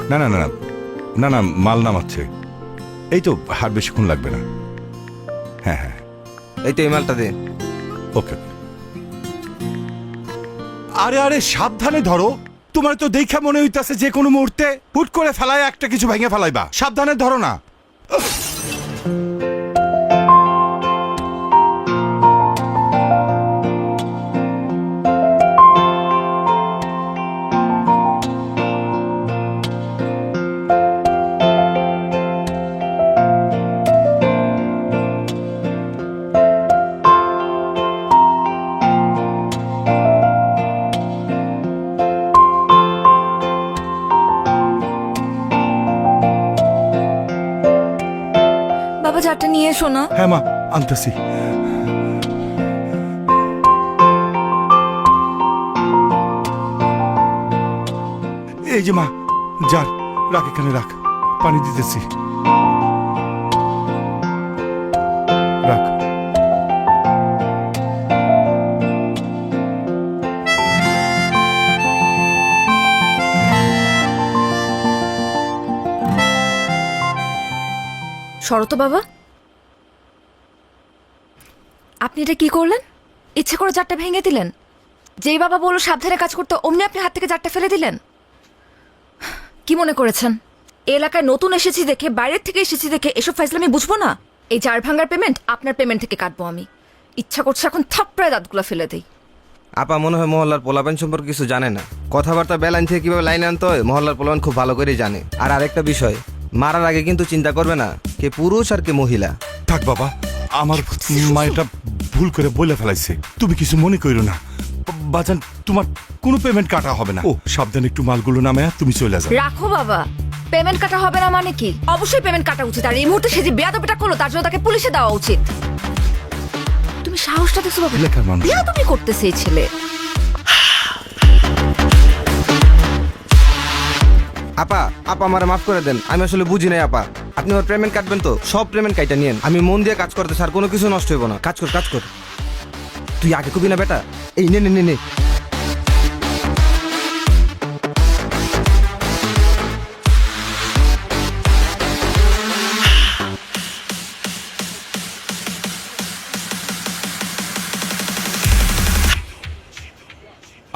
না না না না না না মাল নামাচ্ছে, এই তো আর বেশিক্ষণ লাগবে না। হ্যাঁ হ্যাঁ এই তো এই মালটা দে। ওকে। আরে আরে সাবধানে ধরো, তোমার তো দেখা মনে হইতাছে যে কোনো মুহূর্তে হুট করে ফেলায় একটা কিছু ভেঙে ফেলাইবা, সাবধানে ধরো না। বাবা চারটা নিয়ে এসো না। হ্যাঁ মা আনতেছি। এই যে মা, যার রাখ, এখানে রাখ, পানি দিতেছি, রাখ। শরত বাবা, আপনি এটা কি করলেন? ইচ্ছে করে জারটা ভেঙে দিলেন? যেই বাবা বললো সাবধানে কাজ করতে, অমনি আপনি হাত থেকে জারটা ফেলে দিলেন। কি মনে করেছেন এলাকায় নতুন এসেছি দেখে, বাইরের থেকে এসেছি দেখে এসব ফাইজলামি বুঝবো না? এই জার ভাঙার পেমেন্ট আপনার পেমেন্ট থেকে কাটবো আমি। ইচ্ছা করছে এখন থাপ্পড়ায় দাঁতগুলো ফেলে দেই। আপা মনে হয় মহল্লার পোলাপান সম্পর্কে কিছু জানে না। কথাবার্তা বেলাইন থেকে কিভাবে লাইনে আনতে হয় মহল্লার পোলাপান খুব ভালো করেই জানে। আর আরেকটা বিষয়, মারার আগে কিন্তু চিন্তা করবে না কে পুরুষ আর কে মহিলা। থাক বাবা, আমার মা এটা ভুল করে বলে ফেলাইছে, তুমি কিছু মনে করো না। বাজান, তোমার কোনো পেমেন্ট কাটা হবে না। ও সাবধানে একটু মালগুলো নামে তুমি চলে যাও। রাখো বাবা, পেমেন্ট কাটা হবে না মানে কি? অবশ্যই পেমেন্ট কাটা উচিত। আর এই মুহূর্তে সে যে বেয়াদবিটা করলো তার জন্য তাকে পুলিশে দেওয়া উচিত। তুমি সাহসটা দেখছো বাবা? এলাকার মানুষ বেয়াদবি করতেছে এই ছেলে। আপা আপা আমারে মাফ করে দেন, আমি আসলে বুঝি নাই আপা। আপনি আমার পেমেন্ট কাটবেন তো? সব পেমেন্ট কাইটা নিয়েন, আমি মন দিয়ে কাজ করতে স্যার, কোনো কিছু নষ্ট হইব না। কাজ কর কাজ কর। তুই আগে কবি না বেটা, এই নে নে নে নে।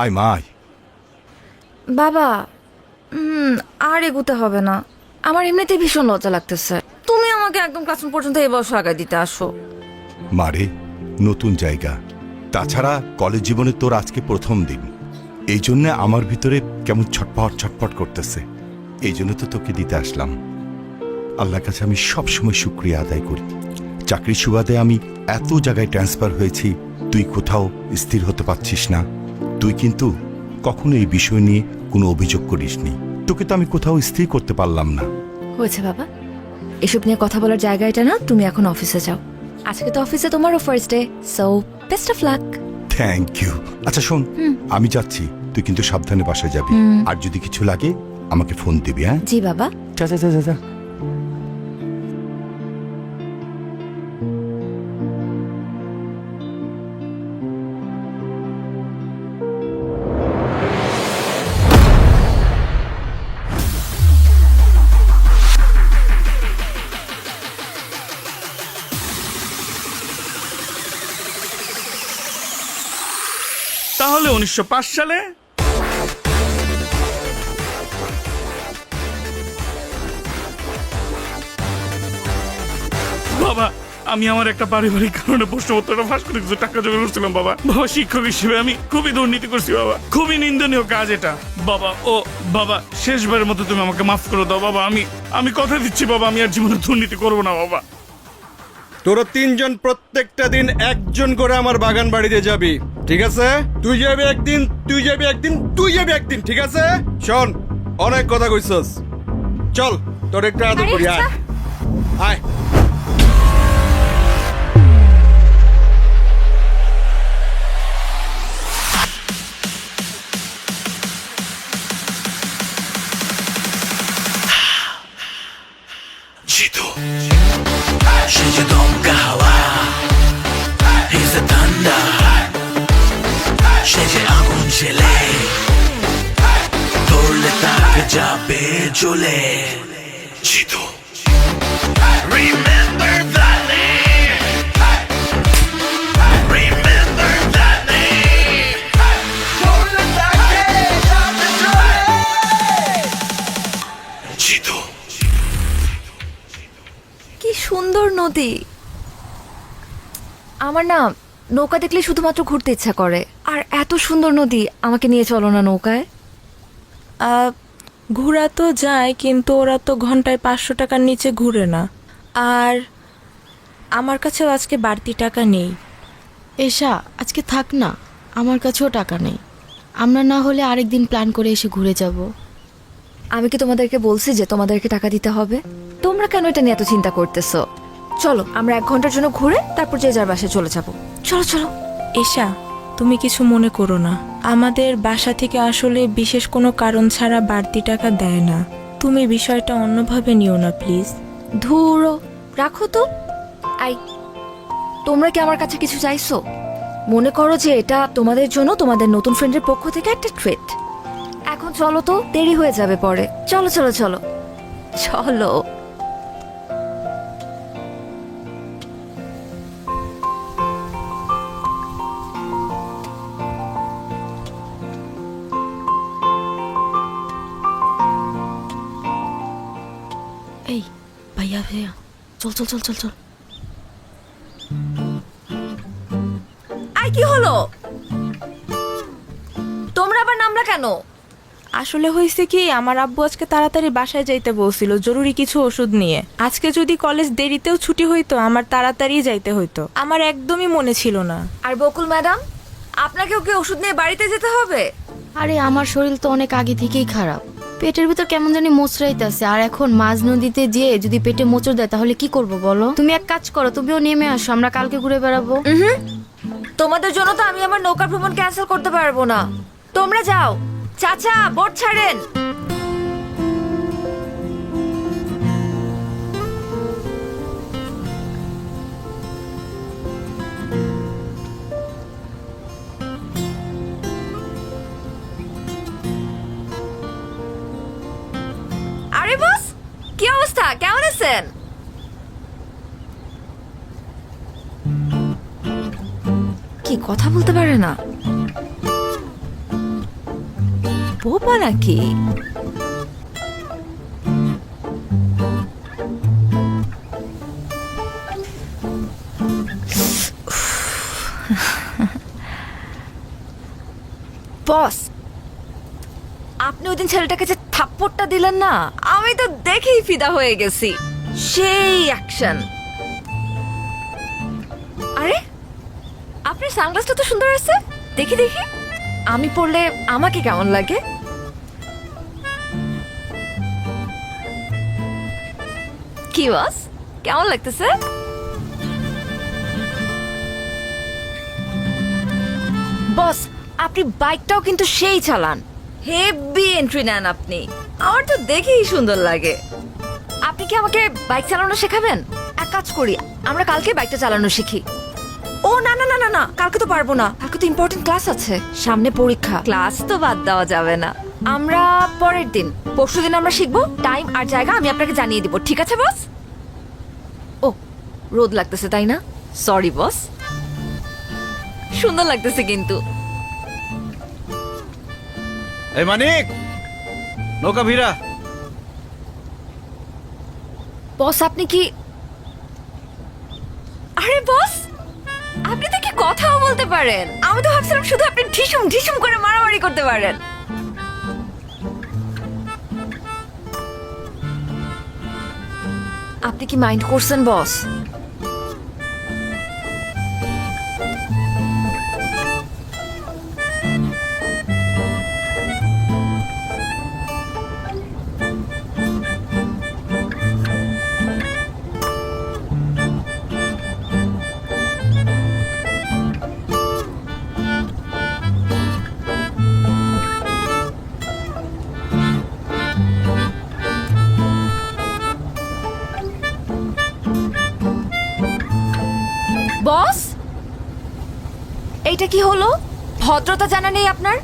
আয় মা আয়। বাবা আর এগুতে হবে না, আমার এমনিতেই ভীষণ লজ্জা লাগতেছে। তুমি আমাকে একদম ক্লাসরুম পর্যন্ত এই বছর আগে দিতে আসো। মারে, নতুন জায়গা, তাছাড়া কলেজ জীবনে তোর আজকে প্রথম দিন, এই জন্য আমার ভিতরে কেমন ছটপট ছটপট করতেছে। এই জন্য তো তোকে দিতে আসলাম। আল্লাহর কাছে আমি সবসময় শুকরিয়া আদায় করি। চাকরির সুবাদে আমি এত জায়গায় ট্রান্সফার হয়েছি, তুই কোথাও স্থির হতে পারছিস না। তুই কিন্তু কখনো এই বিষয় নিয়ে কোনো অভিযোগ করিসনি। তোকে তো আমি কোথাও স্থির করতে পারলাম না। হয়েছে বাবা, এসব নিয়ে কথা বলার জায়গা এটা না। তুমি এখন অফিসে যাও, আজকে তো অফিসে তোমারও first day, so best of luck. Thank you. আচ্ছা শোন, আমি যাচ্ছি, তুই কিন্তু সাবধানে বাসায় যাবি। আর যদি কিছু লাগে আমাকে ফোন দিবি। হ্যাঁ জি বাবা। যা যা যা যা যা। তাহলে 1905 সালে বাবা, আমি আমার একটা পারিবারিক কারণে প্রশ্নপত্রটা ফাঁস করে কিছু টাকা জমা করছিলাম বাবা। বাবা শিক্ষক হিসেবে আমি খুবই দুর্নীতি করছি বাবা, খুবই নিন্দনীয় কাজ এটা বাবা। ও বাবা, শেষবারের মতো তুমি আমাকে মাফ করে দাও বাবা। আমি কথা দিচ্ছি বাবা, আমি আর জীবনে দুর্নীতি করবো না বাবা। তোরা তিনজন প্রত্যেকটা দিন একজন করে আমার বাগান বাড়িতে যাবি, ঠিক আছে? তুই যাবি একদিন, তুই যাবি একদিন, তুই যাবি একদিন, ঠিক আছে? শোন, অনেক কথা কইছস, চল তোর একটু আদর করি। আয় আয়। Jitu, she's a donkawa. He's the thunder. She's a agun chile. Torle tak যাবে জ্বলে Jitu Remember that name Remember that name Jitu কি সুন্দর নদী। আমার না নৌকা দেখলে শুধুমাত্র ঘুরতে ইচ্ছা করে। আর এত সুন্দর নদী, আমাকে নিয়ে চলো না নৌকায়। ঘোরা তো যায়, কিন্তু ওরা তো ঘন্টায় 500 টাকার নিচে ঘুরে না। আর আমার কাছেও আজকে বাড়তি টাকা নেই। এশা, আজকে থাক না, আমার কাছেও টাকা নেই। আমরা না হলে আরেকদিন প্ল্যান করে এসে ঘুরে যাব। আমি কি তোমাদেরকে বলছি যে তোমাদেরকে টাকা দিতে হবে? তোমরা কেন এটা নিয়ে এত চিন্তা করতেছো? চলো আমরা 1 ঘন্টার জন্য ঘুরে তারপর যে যার বাসায় চলে যাব। চলো চলো। এশা, তুমি কিছু মনে করো না, আমাদের বাসা থেকে আসলে বিশেষ কোনো কারণ ছাড়া বাড়তি টাকা দেয় না। তুমি বিষয়টা অন্যভাবে নিও না প্লিজ। ধুরো, রাখো তো। আই, তোমরা কি আমার কাছে কিছু চাইছো? মনে করো যে এটা তোমাদের জন্য তোমাদের নতুন ফ্রেন্ডের পক্ষ থেকে একটা ট্রিট। এখন চলো তো, দেরি হয়ে যাবে পরে। চলো চলো চলো চলো। এই ভাইয়া ভাইয়া, চল চল চল চল চল। আই, কি হলো? তোমরা আবার নামলা কেন? আসলে হয়েছে কি, আমার আব্বু আজকে তাড়াতাড়ি বাসায় যাইতে বলছিল জরুরি কিছু ওষুধ নিয়ে। আজকে যদি কলেজ দেরিতেও ছুটি হইতো, আমার তাড়াতাড়ি যাইতে হইতো। আমার একদমই মনে ছিল না। আর বকুল ম্যাডাম, আপনাকেও কি ওষুধ নিয়ে বাড়িতে যেতে হবে? আরে আমার শরীর তো অনেক আগে থেকেই খারাপ, পেটের ভিতর কেমন জানি মোচড়াইতেছে। আর এখন মাঝ নদীতে যেয়ে যদি পেটে মোচড় দেয় তাহলে কি করব বলো? তুমি এক কাজ করো, তুমিও নেমে আসো, আমরা কালকে ঘুরে বেড়াবো। তোমাদের জন্য তো আমি আমার নৌকা ভ্রমণ ক্যান্সেল করতে পারবো না। তোমরা যাও। চাচা, বোট ছাড়েন। আরে বস, কি অবস্থা? কেমন আছেন? কি কথা বলতে পারে না? বোবা নাকি? বস, আপনি ওই দিন ছেলেটাকে যে থাপ্পড়টা দিলেন না, আমি তো দেখেই ফিদা হয়ে গেছি। সেই অ্যাকশন। আরে, আপনার সানগ্লাসটা তো সুন্দর আছে, দেখি দেখি। আমি পরলে আমাকে কেমন লাগে? কি বস, কেমন লাগতেছে? বস, আপনি বাইকটাও কিন্তু সেই চালান, হেভি এন্ট্রি নেন আপনি। আমার তো দেখেই সুন্দর লাগে। আপনি কি আমাকে বাইক চালানো শেখাবেন? এক কাজ করি, আমরা কালকে বাইকটা চালানো শিখি। ও না না না না না, কালকে তো পারবো না, কালকে তো ইম্পর্টেন্ট ক্লাস আছে, সামনে পরীক্ষা। ক্লাস তো বাদ দেওয়া যাবে না। আমরা পরের দিন, পরশুদিন আমরা শিখবো। টাইম আর জায়গা আমি আপনাকে জানিয়ে দিব, ঠিক আছে বস? ও, রোদ লাগতেছে তাই না? Sorry boss. সুন্দর লাগতেছে কিন্তু। এই মানিক, নৌকা ভিড়া। বস, আপনি কি? আরে বস, আপনি তো কি কথাও বলতে পারেন। আমি তো ভাবছিলাম শুধু আপনি ঢিসুম ঢিসুম করে মারামারি করতে পারেন। আপনি কি মাইন্ড করছেন বস? বস, এইটা কি হলো? ভদ্রতা জানা নেই আপনার?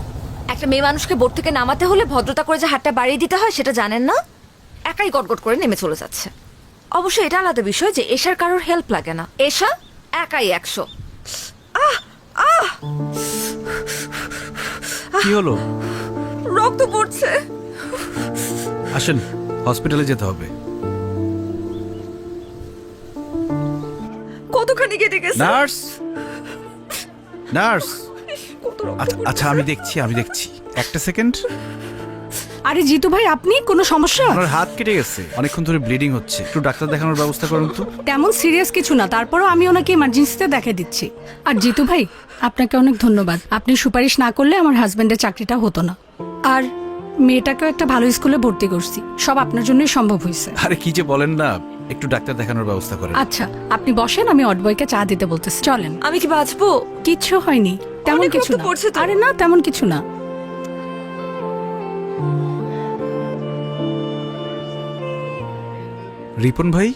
একটা মেয়ে মানুষকে বোট থেকে নামাতে হলে ভদ্রতা করে যে হাতটা বাড়িয়ে দিতে হয় সেটা জানেন না, একাই গটগট করে নেমে চলে যাচ্ছে। অবশ্য এটা আলাদা বিষয় যে এশার কারোর হেল্প লাগে না, এশা একাই 100। কি হলো? রক্ত পড়ছে। আসেন, হসপিটালে যেতে হবে। কতখানি কেটে গেছে? Nurse, nurse. আচ্ছা আমি দেখছি একটা সেকেন্ড। আরে জিতু ভাই, আপনি কোনো সমস্যা? আপনার হাত কেটে গেছে, অনেকক্ষণ ধরে ব্লিডিং হচ্ছে, একটু ডাক্তার দেখানোর ব্যবস্থা করুন তো। তেমন সিরিয়াস কিছু না, তারপরও আমি ওনাকে ইমার্জেন্সিতে দেখে দিচ্ছি। আর জিতু ভাই, আপনাকে অনেক ধন্যবাদ। আপনি সুপারিশ না করলে আমার হাজবেন্ডের চাকরিটা হতো না। আর মেয়েটাকেও একটা ভালো স্কুলে ভর্তি করছি, সব আপনার জন্যই সম্ভব হয়েছে। আরে কি যে বলেন না, একটু ডাক্তার দেখানোর ব্যবস্থা করেন। আচ্ছা আপনি বসেন, আমি অডবয়কে চা দিতে বলতেছি। চলেন। আমি কি বাঁচবো? কিচ্ছু হয়নি, তেমন অনেক কিছু রক্ত না। পড়ছে তো। আরে না, তেমন কিছু না। রিপন ভাই,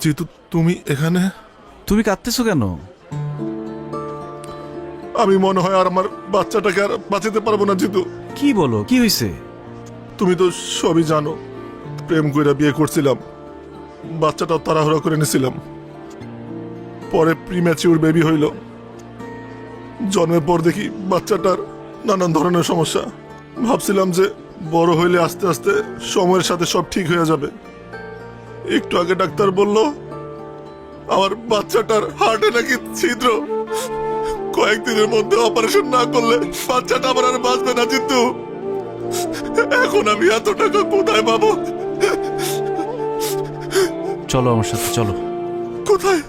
জিতু, তুমি এখানে? তুমি কাঁদতেছো কেন? আমি মনে হয় আর আমার বাচ্চাটাকে আর বাঁচাতে পারবো না জিতু। কি বলো, কি হয়েছে? তুমি তো সবই জানো, প্রেম কইরা বিয়ে করছিলাম, বাচ্চাটা তাড়াহুড়া করে নিছিলাম, পরে প্রিম্যাচিউর বেবি হইল। জন্মের পর দেখি বাচ্চাটার নানান ধরনের সমস্যা। ভাবছিলাম যে বড় হইলে আস্তে আস্তে সময়ের সাথে সব ঠিক হয়ে যাবে। একটু আগে ডাক্তার বলল আমার বাচ্চাটার হার্টে নাকি ছিদ্র, কয়েকদিনের মধ্যে অপারেশন না করলে বাচ্চাটা আমার আর বাঁচবে না জিতু। এখন আমি এত টাকা কোথায় পাবো? চলো আমার সাথে, চলো। কোথায়?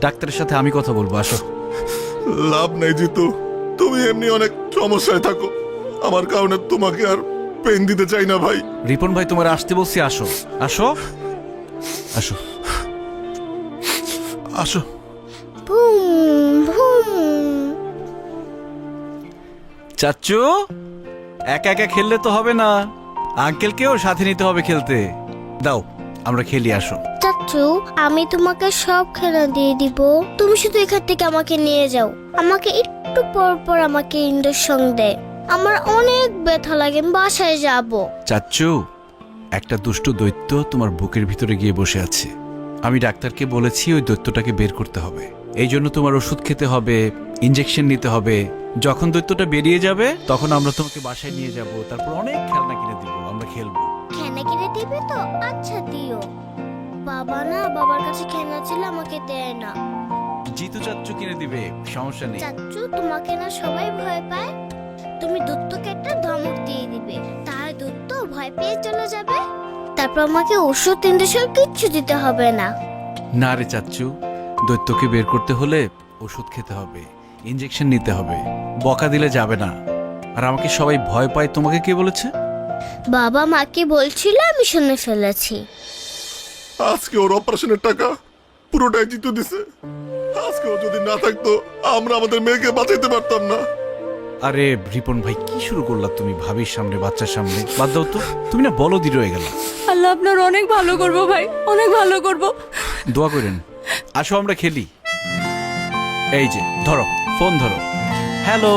ডাক্তারের সাথে আমি কথা বলবো, আসো। লাভ নেই জিতু, তুমি এমনি অনেক সমস্যায় থাকো, আমার কারণে তোমাকে আর পেন দিতে চাই না ভাই। রিপন ভাই, তোমার আসতে বলছি, আসো আসো আসো আসো। চাচ্চু, একা একা খেললে তো হবে না, আঙ্কেলকেও সাথে নিতে হবে খেলতে। দাও আমরা খেলি, আসো। চাচু, আমি তোমাকে সব খেলা দিয়ে দিব, তুমি শুধু এখান থেকে আমাকে নিয়ে যাও। আমাকে একটু পর পর আমাকে ইঞ্জেকশন দেয়, আমার অনেক ব্যথা লাগে, আমি বাসায় যাব। চাচ্চু, একটা দুষ্ট দৈত্য তোমার বুকের ভিতরে গিয়ে বসে আছে। আমি ডাক্তারকে বলেছি ওই দৈত্যটাকে বের করতে হবে, এই জন্য তোমার ওষুধ খেতে হবে, ইনজেকশন নিতে হবে। যখন দৈত্যটা বেরিয়ে যাবে তখন আমরা তোমাকে বাসায় নিয়ে যাব, তারপর অনেক খেলনা কিনে দিব, আমরা খেলবো। খেলনা কিনে দিবে তো? আচ্ছা দিও। বাবা না, বাবার কাছে খেলনা ছিল, আমাকে দেয় না। জিতু চাচ্চু কিনে দিবে, সমস্যা নেই। চাচু, তোমাকে না সবাই ভয় পায়, তুমি দত্তকে একটা ধমক দিয়ে দিবে, তার দত্ত ভয় পেয়ে চলে যাবে, তারপর আমাকে ওষুধ ইঞ্জেকশন কিচ্ছু দিতে হবে না। না রে চাচ্চু, দৈত্যকে বের করতে হলে ওষুধ খেতে হবে, ইনজেকশন নিতে হবে, বকা দিলে যাবে না। আর আমাকে সবাই ভয় পায়, তোমাকে কে বলেছে? বাবা মাকে বলছিল, আমি শুনে ফেলেছি। আজকে ওর অপারেশনের টাকা পুরোটাই জিতু দিছে। আজকে ও যদি না থাকতো আমরা আমাদের মেয়েকে বাঁচাইতে পারতাম না। আরে রিপন ভাই, কি শুরু করলা তুমি ভাবির সামনে, বাচ্চার সামনে? বাদ দাও তো, তুমি না বলো দিন রয়ে গেল। আল্লাহ আপনার অনেক ভালো করবো ভাই, অনেক ভালো করবো। দোয়া করেন। আসো আমরা খেলি। এই যে ধরো, ফোন ধরো। হ্যালো।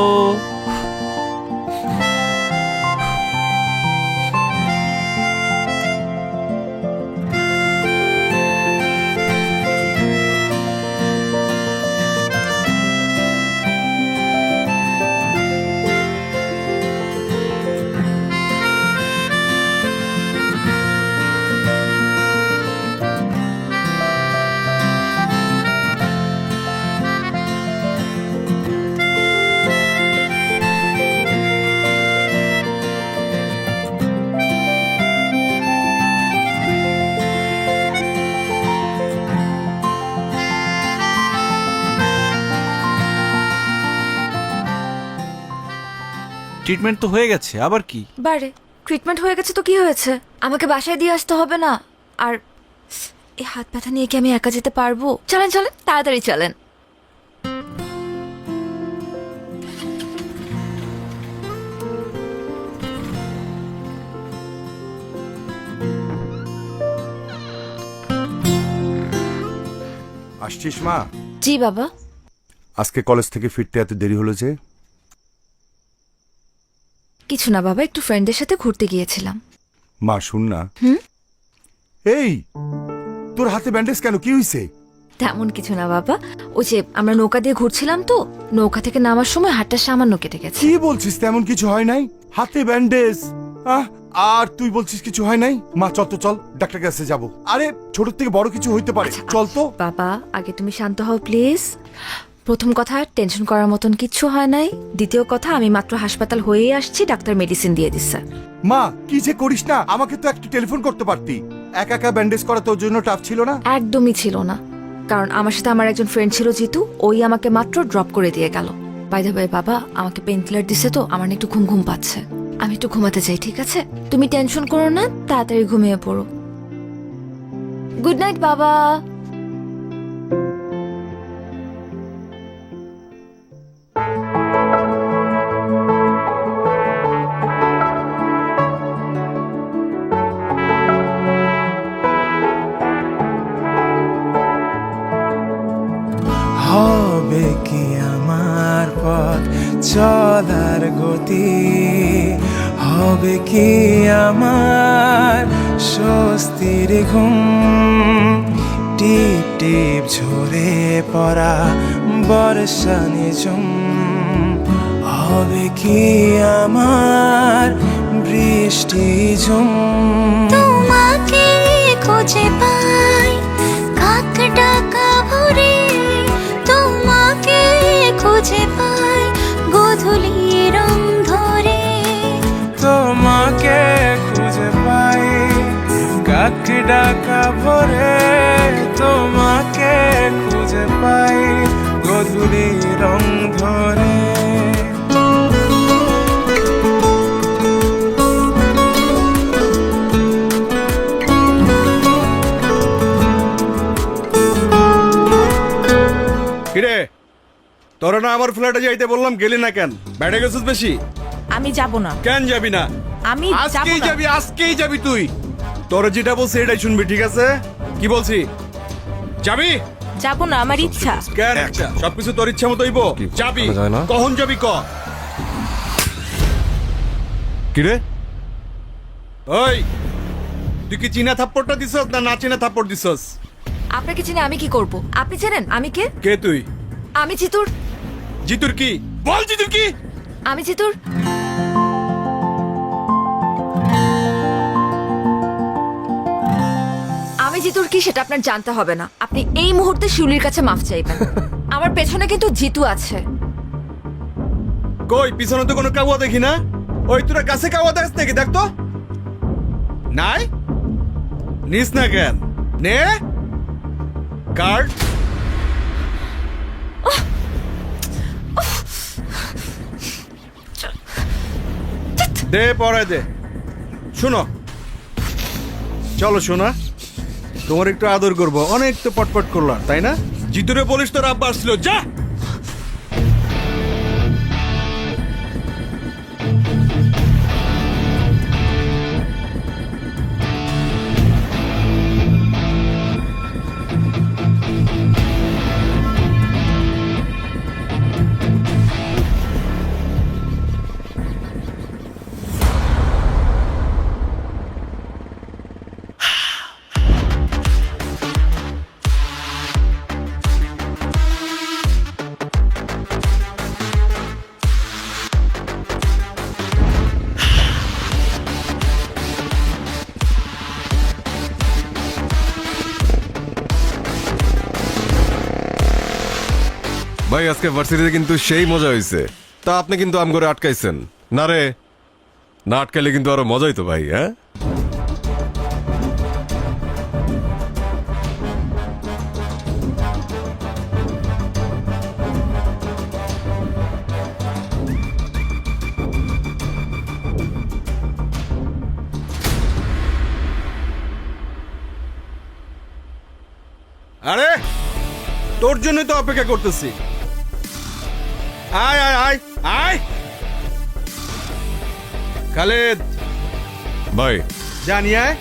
ট্রিটমেন্ট তো হয়ে গেছে, আবার কি? বারে ট্রিটমেন্ট হয়ে গেছে তো কি হয়েছে? আমাকে বাসায় দিয়ে আসতে হবে না? আর এই হাত ব্যথা নিয়ে কি আমি একা যেতে পারবো? চলেন চলেন, তাড়াতাড়ি চলেন। আসছিস মা? জি বাবা। আজকে কলেজ থেকে ফিরতে এত দেরি হলো যে? কিছু না বাবা, একটু ফ্রেন্ডদের সাথে ঘুরতে গিয়েছিলাম। মা শুন না। এই তোর হাতে ব্যান্ডেজ কেন, কি হইছে? তেমন কিছু না বাবা, ওই যে আমরা নৌকা দিয়ে ঘুরছিলাম তো, নৌকা থেকে নামার সময় হাতটা সামান্য কেটে গেছে। কি বলছিস? তেমন কিছু হয় নাই, হাতে ব্যান্ডেজ। আর তুই বলছিস কিছু হয় নাই? মা চল তো, চল ডাক্তার কাছে যাব। আরে ছোট থেকে বড় কিছু হইতে পারে, চল তো। বাবা আগে তুমি শান্ত হও প্লিজ। প্রথম কথা, টেনশন করার মতন কিচ্ছু হয় নাই। দ্বিতীয় কথা, আমি মাত্র হাসপাতাল হয়েই আসছি, ডাক্তার মেডিসিন দিয়ে দিচ্ছে। মা কি যে করিস না, আমাকে তো একটু টেলিফোন করতে পারতি। একা একা ব্যান্ডেজ করা তোর জন্য টাফ ছিল না? একদমই ছিল না, কারণ আমার সাথে আমার একজন ফ্রেন্ড ছিল জিতু, ওই আমাকে মাত্র ড্রপ করে দিয়ে গেল। বাই দ্য ওয়ে বাবা, আমাকে পেন কিলার দিছে তো আমার না একটু ঘুম ঘুম পাচ্ছে, আমি একটু ঘুমাতে চাই। ঠিক আছে, তুমি টেনশন করো না, তাড়াতাড়ি ঘুমিয়ে পড়ো। গুড নাইট বাবা। হবে কি আমার পথ চলার গতি, হবে কি আমার স্বস্তির ঘুম, টিপ টিপ ঝরে পড়া বর্ষা নিঝুম, হবে কি আমার বৃষ্টি ঝুম। তোমাকে খুঁজে পাই কাক ডাকা ভরে, তোমাকে খুঁজে পাই গোধূলি রং ধরে, তোমাকে খুঁজে পাই কাক ডাকা ভরে, তোমাকে খুঁজে পাই গধূলি রং ধরে। কিরে, তোরা না আমার ফ্ল্যাটে যাইতে বললাম, গেলি না কেন? বেড়ে গেছিস বেশি? আমি যাব না। কেন যাবি না? আমি যাব আজকেই না। যাবি, আজকেই যাবি তুই। তোর যেটা বলছি এটাই শুনবি, ঠিক আছে? কি বলছি, যাবি? যাব না, আমার ইচ্ছা। কেন ইচ্ছা? সবকিছু তোর ইচ্ছা মতো হইব? যাবি, কখন যাবি ক? কিরে ওই তুই কি চীনা থাপ্পড়টা দিছস না না চীনা থাপ্পড় দিছস? আপনাকে চিনে আমি কি করব? আপনি জানেন আমি কে? কে তুই? আমি জিতুর। জিতুর কি? বল জিতুর কি? আমি জিতুর আমি জিতুর কি সেটা আপনার জানতে হবে না। আপনি এই মুহূর্তে শিউলির কাছে মাফ চাইবেন। আমার পেছনে কিন্তু জিতু আছে। কই পিছনে তো কোনো কাউয়া দেখি না। ওই তোরা কাছে কাউয়া দেখিস নাকি? দেখ তো। নাই নিস না কেন? নে কার্ড। দে পরে দে। শুনো, চলো শোনা, তোমার একটু আদর করবো। অনেক তো পটপট করলাম, তাই না? জিতুরে বলিস তোর আব্বা আসছিল, যা। ভাই আজকে ভার্সিটিতে কিন্তু সেই মজা হয়েছে। তা আপনি কিন্তু আম করে আটকাইছেন না রে? না আটকাইলে কিন্তু আরো মজাই তো ভাই। হ্যাঁ আরে তোর জন্যই তো অপেক্ষা করতেছি। আয় আয় আয় আয় খালেদ ভাই, জানি আয়।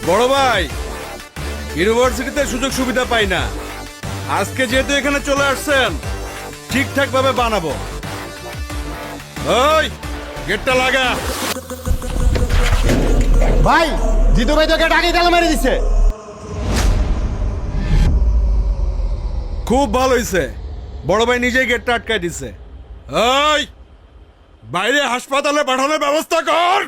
বড় ভাই ইউনিভার্সিটিতে সুযোগ সুবিধা পাই না, আজকে যেহেতু এখানে চলে আসছেন ঠিকঠাক ভাবে বানাবো। ওই গেটটা লাগা। ভাই জিতু ভাই তো গেট আগে তালা মেরে দিছে। খুব ভালো হয়েছে, বড় ভাই নিজেই গেটটা আটকাই দিছে। ওই বাইরে হাসপাতালে পাঠানোর ব্যবস্থা কর।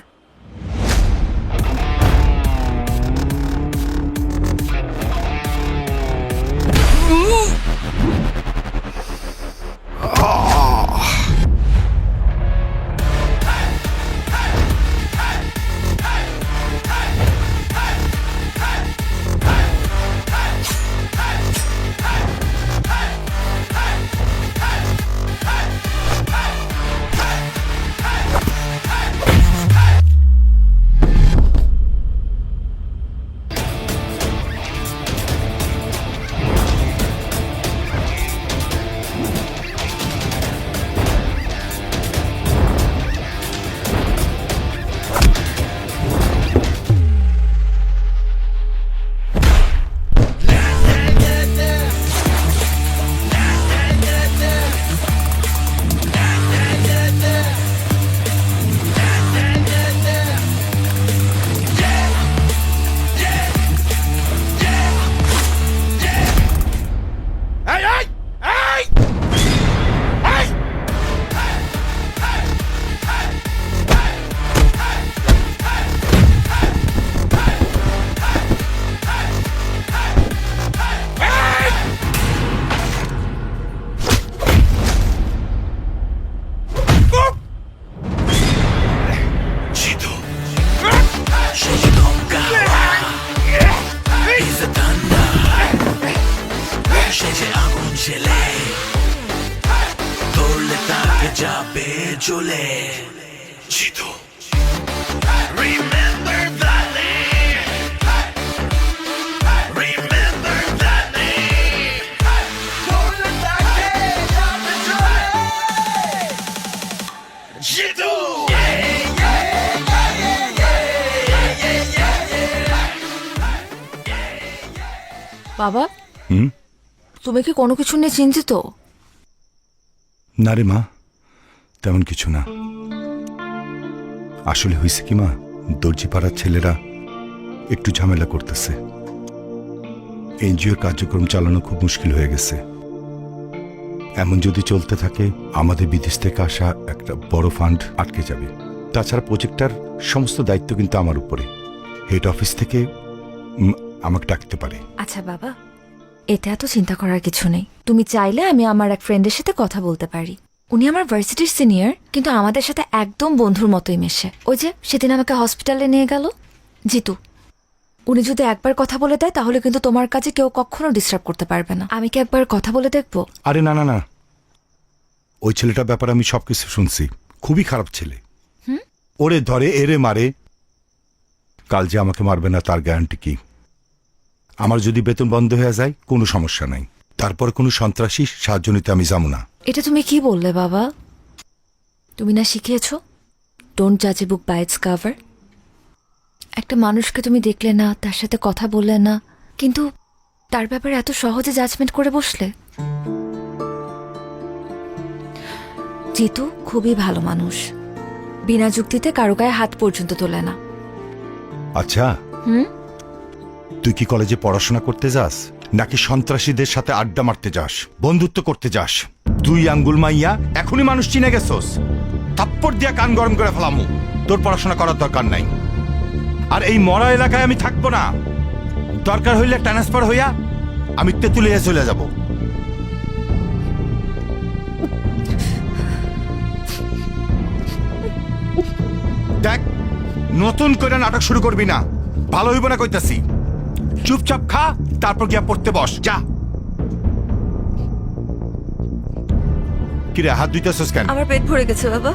বাবা, হুম? তুমি কি কোনো কিছু নিয়ে চিন্তিত? না রে মা, তেমন কিছু না। আসলে হয়েছে কি মা, দর্জি পাড়ার ছেলেরা একটু ঝামেলা করতেছে। এনজিওর কার্যক্রম চালানো খুব মুশকিল হয়ে গেছে। এমন যদি চলতে থাকে আমাদের বিদেশ থেকে আসা একটা বড় ফান্ড আটকে যাবে। তাছাড়া প্রজেক্টটার সমস্ত দায়িত্ব কিন্তু আমার উপরে। হেড অফিস থেকে আমাকে ডাকতে পারে। আচ্ছা বাবা, এটা এত চিন্তা করার কিছু নেই। তুমি চাইলে আমি আমার এক ফ্রেন্ডের সাথে কথা বলতে পারি। উনি আমার ভার্সিটির সিনিয়র, কিন্তু আমাদের সাথে একদম বন্ধুর মতোই মেশে। ওই যে সেদিন আমাকে হসপিটালে নিয়ে গেল জিতু, উনি যদি একবার কথা বলে দেয় তাহলে কিন্তু তোমার কাছে কেউ কখনো ডিস্টার্ব করতে পারবে না। আমি কি একবার কথা বলে দেখবো? আরে না না না, ওই ছেলেটার ব্যাপারে আমি সবকিছু শুনছি। খুবই খারাপ ছেলে। ওরে ধরে এরে মারে। কাল যে আমাকে মারবে না তার গ্যারান্টি কি? আমার যদি বেতন বন্ধ হয়ে যায় কোনো সমস্যা নাই, তারপর কোনো সন্ত্রাসী সাহায্য নিতে আমি যাবো না। এটা তুমি কি বললে বাবা? তুমি না শিখিয়েছ ডোন্ট জাজ এ বুক বাই ইটস কভার? একটা মানুষকে তুমি দেখলে না, তার সাথে কথা বললে না, কিন্তু তার ব্যাপারে এত সহজে জাজমেন্ট করে বসলে। জিতু খুবই ভালো মানুষ, বিনা যুক্তিতে কারো গায়ে হাত পর্যন্ত তোলে না। আচ্ছা, তুই কি কলেজে পড়াশোনা করতে যাস নাকি সন্ত্রাসীদের সাথে আড্ডা মারতে যাস, বন্ধুত্ব করতে যাস? তুই আঙ্গুল মাইয়া এখনই মানুষ চিনে গেছস। থাপ্পড় দিয়া কান গরম করে ফেলামু। তোর পড়াশোনা করার দরকার নাই। আর এই মরা এলাকায় আমি থাকবো না। দরকার হইলে ট্রান্সফার হইয়া আমি তেঁতুলিয়া চলে যাব। দেখ, নতুন করে নাটক শুরু করবি না, ভালো হইব না কইতাছি। চুপচাপ খা, তারপর গিয়া পড়তে বস, যা। কিরে হাত ধুইতেছস কেন? আমার পেট ভরে গেছে বাবা।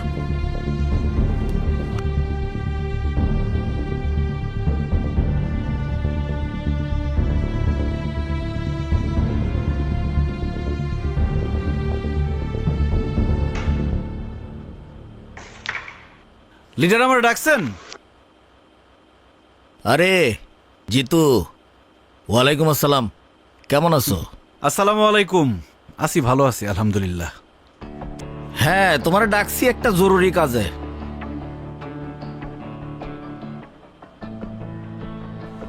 লিডার আমার ডাকছেন? আরে জিতু, ওয়ালাইকুম আসসালাম, কেমন আছো? আসসালামু আলাইকুম। আছি, ভালো আছি আলহামদুলিল্লাহ। হ্যাঁ, তোমার ডাকছি একটা জরুরি কাজে।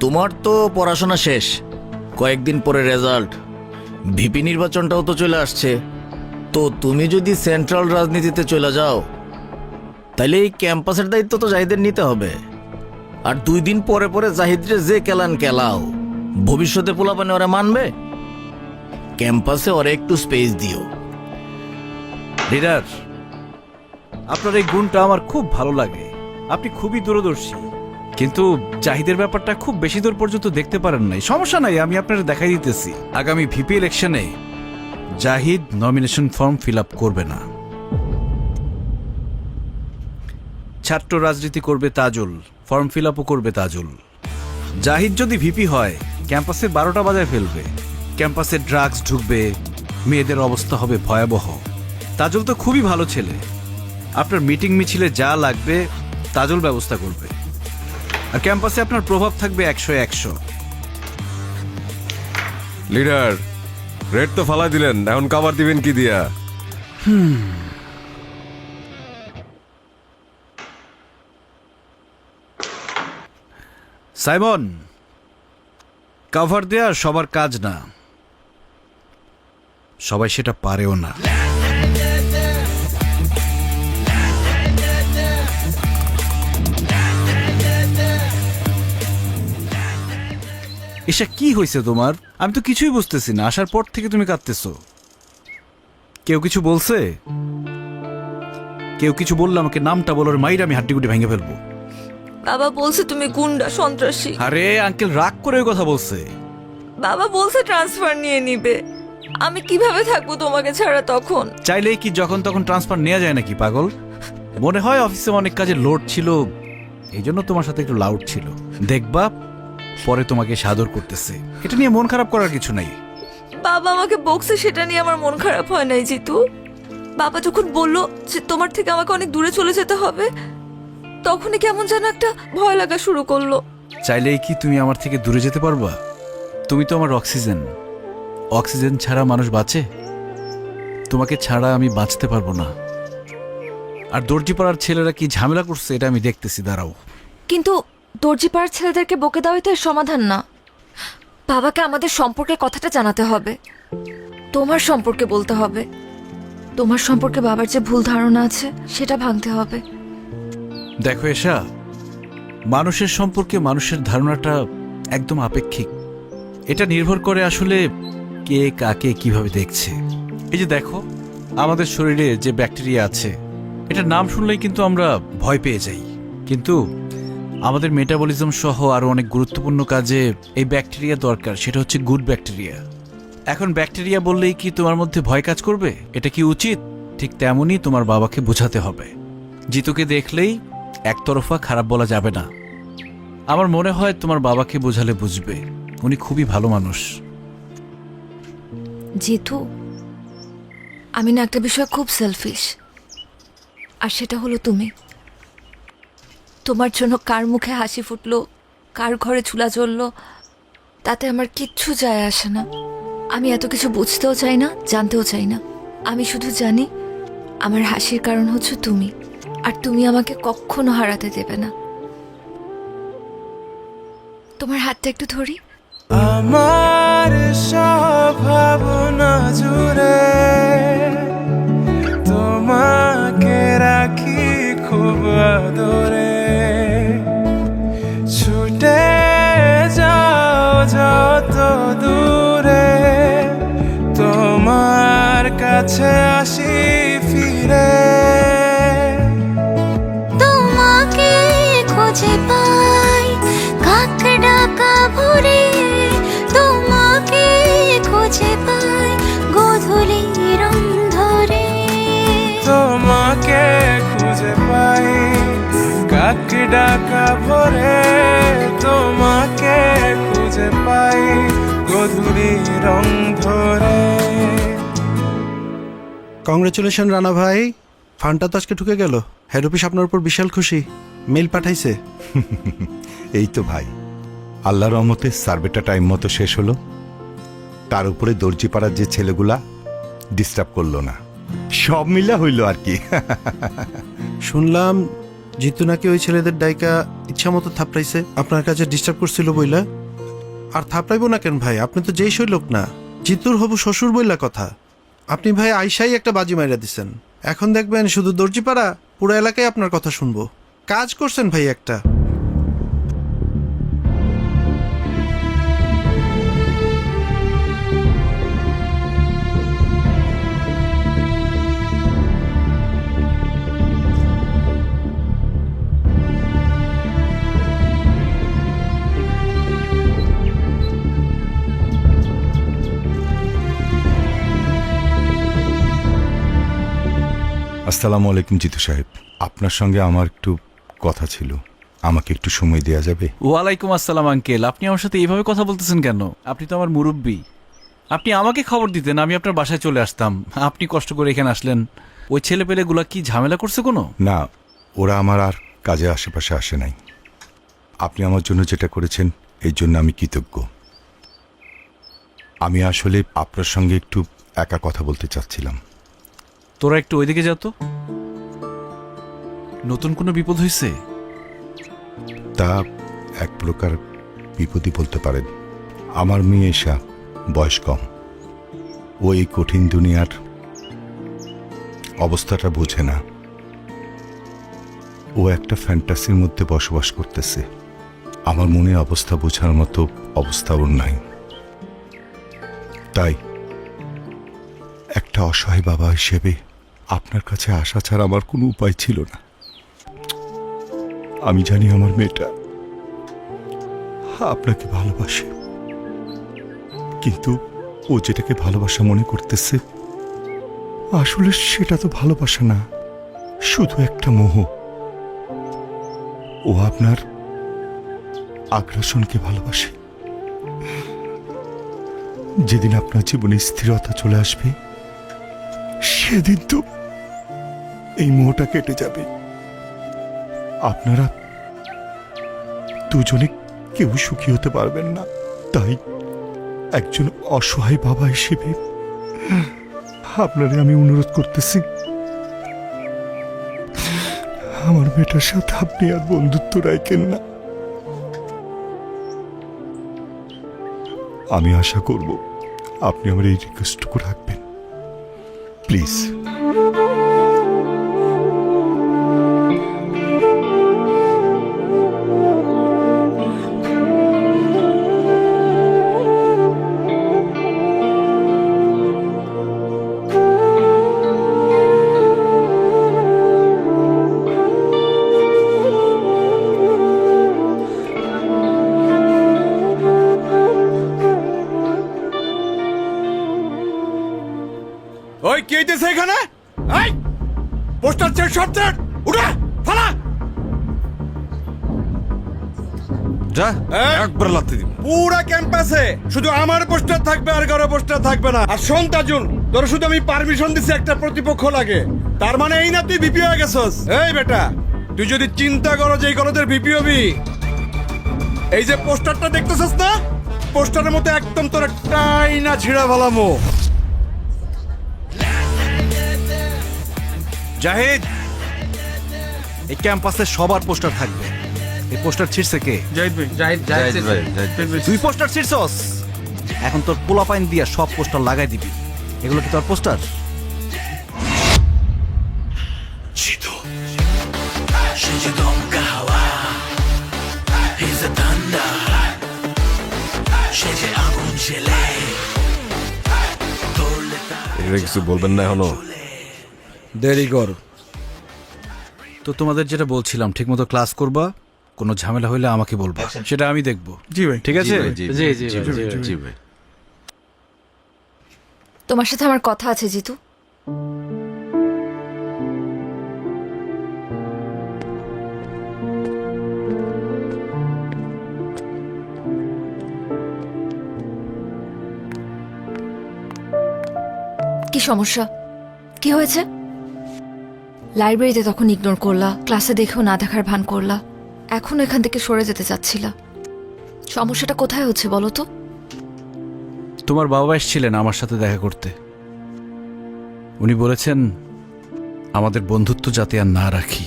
তোমার তো পড়াশোনা শেষ, কয়েকদিন পরে রেজাল্ট, ভিপি নির্বাচনটাও তো চলে আসছে। তো তুমি যদি সেন্ট্রাল রাজনীতিতে চলে যাও, তাহলে এই ক্যাম্পাসের দায়িত্ব তো জাহিদের নিতে হবে। আর 2 দিন পরে পরে জাহিদরে যে কেলান কেলাও, ভবিষ্যতে পোলাপানে ওরা মানবে? ক্যাম্পাসে ওরা একটু স্পেস দিও। লিডার, আপনার এই গুণটা আমার খুব ভালো লাগে। আপনি খুবই দূরদর্শী, কিন্তু জাহিদের ব্যাপারটা খুব বেশি দূর পর্যন্ত দেখতে পারেন নাই। সমস্যা নাই, আমি আপনার দেখাই দিতেছি। আগামী ভিপি ইলেকশনে Zahid nomination form fill up করবে না। ছাত্র রাজনীতি করবে তাজুল, ফর্ম ফিল আপও করবে তাজুল। জাহিদ যদি ভিপি হয়, ক্যাম্পাসে 12টা বাজায় ফেলবে। ক্যাম্পাসে ড্রাগস ঢুকবে, মেয়েদের অবস্থা হবে ভয়াবহ। তাজুল তো খুবই ভালো ছেলে, আপনার মিটিং মিছিলে যা লাগবে তাজুল ব্যবস্থা করবে। আর ক্যাম্পাসে আপনার প্রভাব থাকবে 100-100। লিডার, রেড তো ফালাই দিলেন, এখন কাভার দিবেন কি দিয়া? সাইমন, কভার দেয়া সবার কাজ না, সবাই সেটা পারেও না। এসা কি হয়েছে তোমার? আমি তো কিছুই বুঝতেছি না। আসার পর থেকে তুমি কাঁদতেছো। কেউ কিছু বলছে? কেউ কিছু বললে আমাকে নামটা বলার মাইর আমি হাড্ডিগুটি ভেঙে ফেলবো। বাবা বলছে তুমি গুন্ডা, সন্ত্রাসী। আরে আঙ্কেল রাগ করে ওই কথা বলছে। বাবা বলছে ট্রান্সফার নিয়ে নিবে। আমি কিভাবে থাকবো তোমাকে ছাড়া তখন? চাইলেই কি যখন তখন ট্রান্সফার নেওয়া যায় নাকি পাগল? মনে হয় অফিসে অনেক কাজে লোড ছিল, এই জন্য তোমার সাথে একটু লাউড ছিল। দেখবা পরে তোমাকে সাদর করতেছে, এটা নিয়ে মন খারাপ করার কিছু নাই। বাবা আমাকে বকছে, সেটা নিয়ে আমার মন খারাপ হয় নাই জিতু। বাবা যখন বলল যে তোমার থেকে আমাকে অনেক দূরে চলে যেতে হবে, তখনই কেমন যেন একটা ভয় লাগা শুরু করলো। চাইলেই কি তুমি আমার থেকে দূরে যেতে পারবা? তুমি তো আমার অক্সিজেন। অক্সিজেন ছাড়া মানুষ বাঁচে? তোমাকে ছাড়া আমি বাঁচতে পারবো না। আর দর্জিপাড়ার ছেলেরা কি ঝামেলা করছে এটা আমি দেখতেছি, দাঁড়াও। কিন্তু দর্জিপাড়ার ছেলেদেরকে বকে দেওয়াই তো এর সমাধান না। বাবাকে আমাদের সম্পর্কে কথাটা জানাতে হবে, তোমার সম্পর্কে বলতে হবে। তোমার সম্পর্কে বাবার যে ভুল ধারণা আছে সেটা ভাঙতে হবে। দেখো এশা, মানুষের সম্পর্কে মানুষের ধারণাটা একদম আপেক্ষিক। এটা নির্ভর করে আসলে কে কাকে কিভাবে দেখছে। এই যে দেখো, আমাদের শরীরে যে ব্যাকটেরিয়া আছে, এটা নাম শুনলেই কিন্তু আমরা ভয় পেয়ে যাই। কিন্তু আমাদের মেটাবলিজম সহ আরো অনেক গুরুত্বপূর্ণ কাজে এই ব্যাকটেরিয়া দরকার, সেটা হচ্ছে গুড ব্যাকটেরিয়া। এখন ব্যাকটেরিয়া বললেই কি তোমার মধ্যে ভয় কাজ করবে? এটা কি উচিত? ঠিক তেমনই তোমার বাবাকে বোঝাতে হবে। জিতুকে দেখলেই একতরফা খারাপ বলা যাবে না। আমার মনে হয় তোমার বাবাকে বোঝালে বুঝবে, উনি খুবই ভালো মানুষ। জিতু, আমি না একটা বিষয় খুব সেলফিশ, আর সেটা হলো তুমি। তোমার জন্য কার মুখে হাসি ফুটলো, কার ঘরে চুলা জ্বললো, তাতে আমার কিচ্ছু যায় আসে না। আমি এত কিছু বুঝতেও চাই না, জানতেও চাই না। আমি শুধু জানি আমার হাসির কারণ হচ্ছে তুমি, আর তুমি আমাকে কখনো হারাতে দেবে না। তোমার হাতটা একটু ধরি। আমার সব ভাবনা জুড়ে তোমাকে রাখি খুব আদরে। ছুটে যাও যত দূরে, তোমার কাছে আসি ফিরে। তোমাকে খুঁজে পাই কাক ডাকা ভরে, তোমাকে খুঁজে পাই গোধূলি রং ধরে। তোমাকে খুঁজে পাই কাক ডাকা ভরে, তোমাকে খুঁজে পাই গোধূলি রং ধরে। কংগ্রেচুলেশন রানা ভাই, ফান্ডটা তো আজকে ঢুকে গেল। হেড অফিস আপনার উপর বিশাল খুশি, মেল পাঠাইছে। এই তো ভাই, আল্লাহর রহমতে সার্ভেটা টাইম মতো শেষ হলো। তার উপরে দর্জিপাড়ার যে ছেলেগুলা ডিস্টার্ব করলো না, সব মিলা হইল আর কি। শুনলাম জিতু নাকি ওই ছেলেদের ডাইকা ইচ্ছা মতো থাপড়াইছে, আপনার কাছে ডিস্টার্ব করছিল বইলা। আর থাপড়াইবো না কেন ভাই, আপনি তো যেই সই লোক না, জিতুর হবু শ্বশুর বইলা কথা। আপনি ভাই আইসাই একটা বাজি মাইরা দিছেন, এখন দেখবেন শুধু দর্জিপাড়া পুরো এলাকায় আপনার কথা শুনবো। কাজ করছেন ভাই একটা। আসসালামু আলাইকুম জিতু সাহেব, আপনার সঙ্গে আমার একটু কথা ছিল, আমাকে একটু সময় দেওয়া যাবে? ওয়ালাইকুম আসসালাম আঙ্কেল, আপনি আমার সাথে এইভাবে কথা বলতেছেন কেন? আপনি তো আমার মুরব্বী, আপনি আমাকে খবর দিতেন, আমি আপনার বাসায় চলে আসতাম। আপনি কষ্ট করে এখানে আসলেন। ওই ছেলেপেলেগুলা কি ঝামেলা করছে কোনো? না, ওরা আমার আর কাজে আশেপাশে আসে নাই। আপনি আমার জন্য যেটা করেছেন এই জন্য আমি কৃতজ্ঞ। আমি আসলে আপনার সঙ্গে একটু একা কথা বলতে চাচ্ছিলাম। তোরা একটু ওইদিকে যা তো। নতুন কোনো বিপদ হয়েছে? তা এক প্রকার বিপদই বলতে পারেন। আমার মেয়ে এসা বয়স কম, ও এই কঠিন দুনিয়ার অবস্থাটা বোঝে না। ও একটা ফ্যান্টাসির মধ্যে বসবাস করতেছে। আমার মনে অবস্থা বোঝার মতো অবস্থা ওর নাই। তাই একটা অসহায় বাবা হিসেবে আপনার কাছে আসা ছাড়া আমার কোনো উপায় ছিল না। আমি জানি আমার মেয়েটা আপনাকে ভালোবাসে, কিন্তু ও যেটাকে ভালোবাসা মনে করতেছে আসলে সেটা তো ভালোবাসা না, শুধু একটা মোহ। ও আপনার আগ্রাসনকে ভালোবাসে। যেদিন আপনার জীবনে স্থিরতা চলে আসবে সেদিন তো এই মোহটা কেটে যাবে। আপনারা দুজনে কেউ সুখী হতে পারবেন না। তাই একজন অসহায় বাবা হিসেবে আপনারে আমি অনুরোধ করতেছি, আমার মেয়েটার সাথে আপনি আর বন্ধুত্ব রাখেন না। আমি আশা করব আপনি আমার এই রিকোয়েস্টটুকু রাখবেন, প্লিজ। ওই কি হইতেছে এখানে? এই পোস্টার চেক শর্টেড উঠা ফালা যা একবার লাথি দিব। পুরা ক্যাম্পাসে শুধু আমার পোস্টার থাকবে, আর কারো পোস্টার থাকবে না। আর শোন তাজুল, তোর শুধু আমি পারমিশন দিছি, একটা প্রতিপক্ষ লাগে, তার মানে এই না তুই ভিপি হয়ে গেছস। এই বেটা, তুই যদি চিন্তা করো যে এই কলেজের ভিপি হবি, এই যে পোস্টারটা দেখতেছস না, পোস্টারের মতো একদম তোর একটাই না ছিঁড়া ফেলামো। জাহিদ, এই ক্যাম্পাসে সবার পোস্টার থাকবে। এই পোস্টার ছিঁড়ছে কে? জাহিদ ভাই, জাহিদ ভাই, তুই পোস্টার ছিঁড়ছস, এখন তোর পোলাপাইন দিয়া সব পোস্টার লাগাই দিবি। এগুলো কি তোর পোস্টার? এটা কিছু বলবেন না এখনো? দেরি কর। তো তোমাদের যেটা বলছিলাম, ঠিকমতো ক্লাস করবা, কোনো ঝামেলা হইলে আমাকে বলবা, সেটা আমি দেখবো। জি ভাই। ঠিক আছে? জি ভাই। তোমার সাথে আমার কথা আছে জিতু। কি সমস্যা? কি হয়েছে? লাইব্রেরিতে তখন ইগনোর করলা, ক্লাসে দেখেও না দেখার ভান করলা, এখন এখান থেকে সরে যেতে চাচ্ছিলা। সমস্যাটা কোথায় হচ্ছে বলো তো? তোমার বাবা এসেছিলেন আমার সাথে দেখা করতে। উনি বলেছেন আমাদের বন্ধুত্ব যাতে আর না রাখি।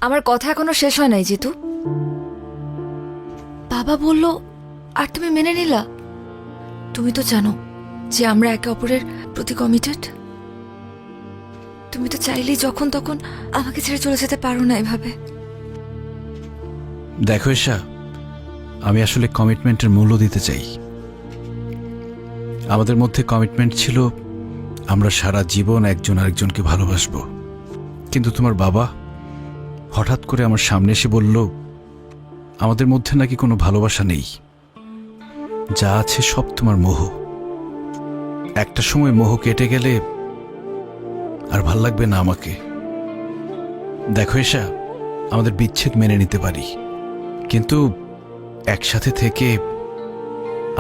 আমার কথা এখনো শেষ হয় নাই জিতু। বাবা বলল আর তুমি মেনে নিলা? তুমি তো জানো যে আমরা একে অপরের প্রতি কমিটেড। তুমি তো চাইলেই যখন তখন আমাকে ছেড়ে চলে যেতে পারো না এভাবে। দেখো ঈশা, আমি আসলে কমিটমেন্টের মূল্য দিতে চাই। আমাদের মধ্যে কমিটমেন্ট ছিল আমরা সারা জীবন একজন আরেকজনকে ভালোবাসবো। কিন্তু তোমার বাবা হঠাৎ করে আমার সামনে এসে বলল আমাদের মধ্যে নাকি কোনো ভালোবাসা নেই, যা আছে সব তোমার মোহ। একটা সময় মোহ কেটে গেলে আর ভাল লাগবে না আমাকে। দেখো ঈশা, আমাদের বিচ্ছেদ মেনে নিতে পারি, কিন্তু একসাথে থেকে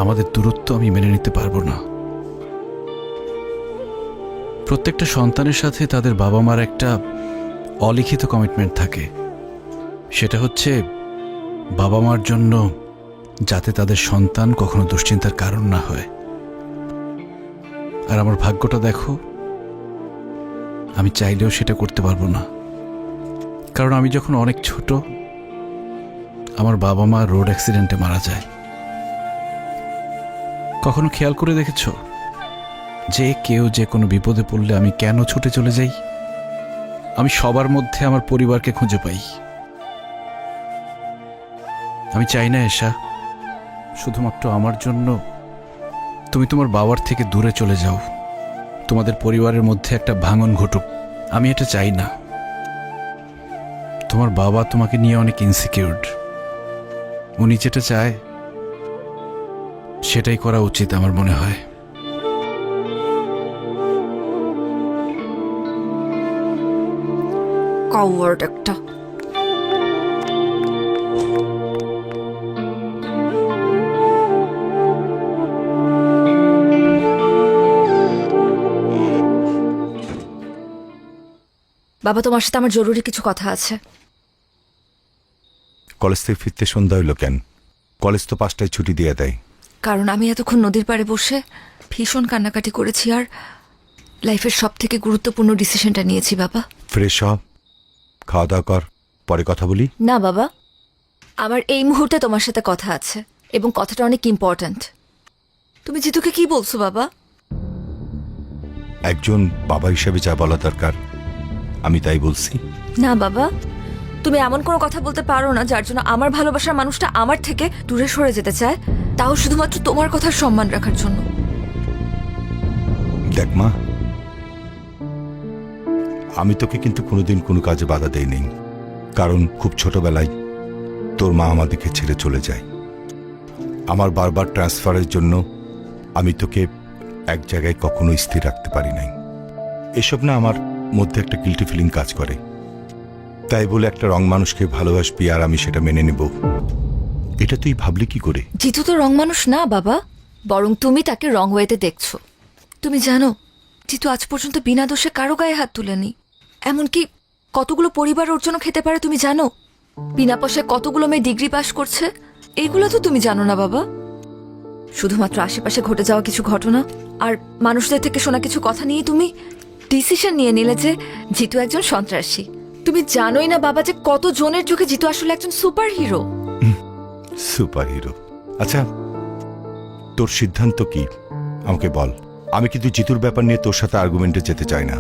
আমাদের দূরত্ব আমি মেনে নিতে পারবো না। প্রত্যেকটা সন্তানের সাথে তাদের বাবা মার একটা অলিখিত কমিটমেন্ট থাকে, সেটা হচ্ছে বাবা মার জন্য যাতে তাদের সন্তান কখনো দুশ্চিন্তার কারণ না হয়। আর আমার ভাগ্যটা দেখো, আমি চাইলেও সেটা করতে পারবো না। কারণ আমি যখন অনেক ছোট, আমার বাবা মা রোড অ্যাক্সিডেন্টে মারা যায়। কখনো খেয়াল করে দেখেছ যে কেউ যে কোনো বিপদে পড়লে আমি কেন ছুটে চলে যাই? আমি সবার মধ্যে আমার পরিবারকে খুঁজে পাই। আমি চাই না এশা শুধুমাত্র আমার জন্য তুমি তোমার বাবার থেকে দূরে চলে যাও, তোমাদের পরিবারের মধ্যে একটা ভাঙন ঘটুক। আমি এটা চাই না। তোমার বাবা তোমাকে নিয়ে অনেক ইনসিকিউরড। উনি যেটা চায় সেটাই করা উচিত আমার মনে হয়। কাওয়ার্ড একটা। বাবা, তোমার সাথে আমার জরুরি কিছু কথা আছে। কলেজ থেকে ফিরতে সন্ধ্যা হইল কেন? কলেজ তো 5টায় ছুটি দিয়ে দেয়। কারণ আমি এতক্ষণ নদীর পাড়ে বসে ভীষণ কান্নাকাটি করেছি আর লাইফের সব থেকে গুরুত্বপূর্ণ ডিসিশনটা নিয়েছি বাবা। ফ্রেশ হ, খাওয়া দাওয়া কর, পরে কথা বলি। না বাবা, আমার এই মুহূর্তে তোমার সাথে কথা আছে এবং কথাটা অনেক ইম্পর্ট্যান্ট। তুমি জিতুকে কি বলছো বাবা? একজন বাবা হিসেবে যা বলা দরকার আমি তাই বলছি। না বাবা, তুমি এমন কোনো কথা বলতে পারো না যার জন্য আমার ভালোবাসার মানুষটা আমার থেকে দূরে সরে যেতে চায়, তাও শুধুমাত্র তোমার কথার সম্মান রাখার জন্য। দেখ মা, আমি তোকে কিন্তু কোনোদিন কোনো কাজে বাধা দেই নেই, কারণ খুব ছোটবেলায় তোর মা আমাদেরকে ছেড়ে চলে যায়। আমার বারবার ট্রান্সফারের জন্য আমি তোকে এক জায়গায় কখনো স্থির রাখতে পারি নাই। এসব না আমার মধ্যে একটা গিল্টি ফিলিং কাজ করে। তাই বলে একটা রং মানুষকে ভালোবাসবি আর আমি সেটা মেনে নেব, এটা তুই ভাবলি কি করে? জিতু তো রং মানুষ না বাবা, বরং তুমি তাকে রং ওয়েতে দেখছো। তুমি জানো জিতু আজ পর্যন্ত বিনা দোষে কারো গায়ে হাত তুলেনি। এমনকি কতগুলো পরিবার ওর জন্য খেতে পারে তুমি জানো? বিনা পয়সায় কতগুলো মেয়ে ডিগ্রি পাস করছে, এইগুলো তো তুমি জানো না বাবা। শুধুমাত্র আশেপাশে ঘটে যাওয়া কিছু ঘটনা আর মানুষদের থেকে শোনা কিছু কথা নিয়ে তুমি ডিসিশন নিয়ে নিলে যে জিতু একজন সন্ত্রাসী। তুমি জানোই না বাবা যে কত জনের চোখে জিতু আসলে একজন সুপার হিরো। Super hero? আচ্ছা, তোর সিদ্ধান্ত কি আমাকে বল। আমি কিন্তু জিতুর ব্যাপার নিয়ে তোর সাথে আর্গুমেন্টে যেতে চাই না।